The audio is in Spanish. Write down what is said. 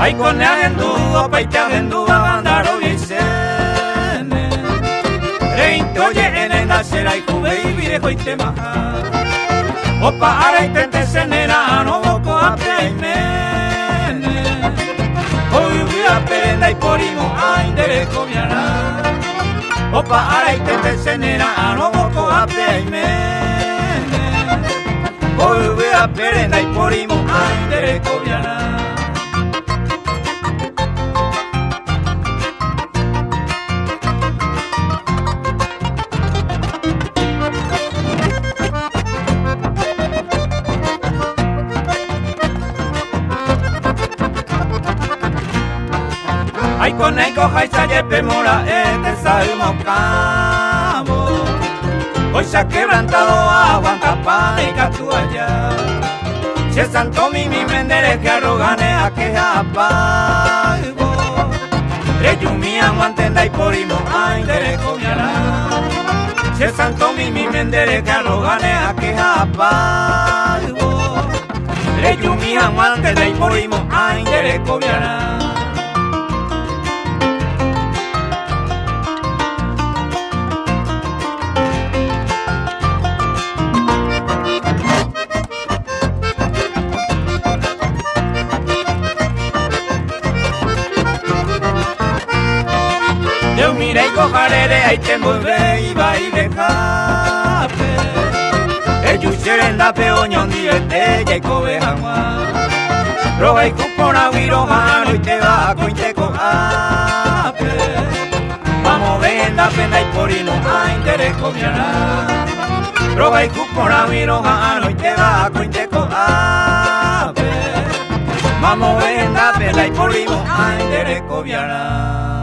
Aikone agendu, opaite agendu, abandaro bizene. Reinto oienen azera ikubei bide joite maha. Opa araitente zenera, anoboko apeaimene. Oiubi aperenda iporimo, aindereko biara. Opa araitente zenera, anoboko apeaimene. Oiubi aperenda iporimo, aindereko biara. Aikoneiko jaizaiepe mora eta ezagumo cabo. Hoy se ha quebrantado agua en capada y catuaya. Si es santo mi mendere que arrogane a que apago. Reyumi aguantenda y porimo ay dereko miara. Si es santo mi mendere que arrogane a que apago. Reyumi aguantenda y porimo ay dereko miara. Eu mirei cojarere aitengo bei bai dejape. Ellu xerenda peoñon diete jaiko behangua. Rogai kupona guiro gano ite bako inteko ape. Vamos venda penda iporino aindereko miara. Rogai kupona guiro gano ite bako inteko ape. Vamos venda penda iporino aindereko miara.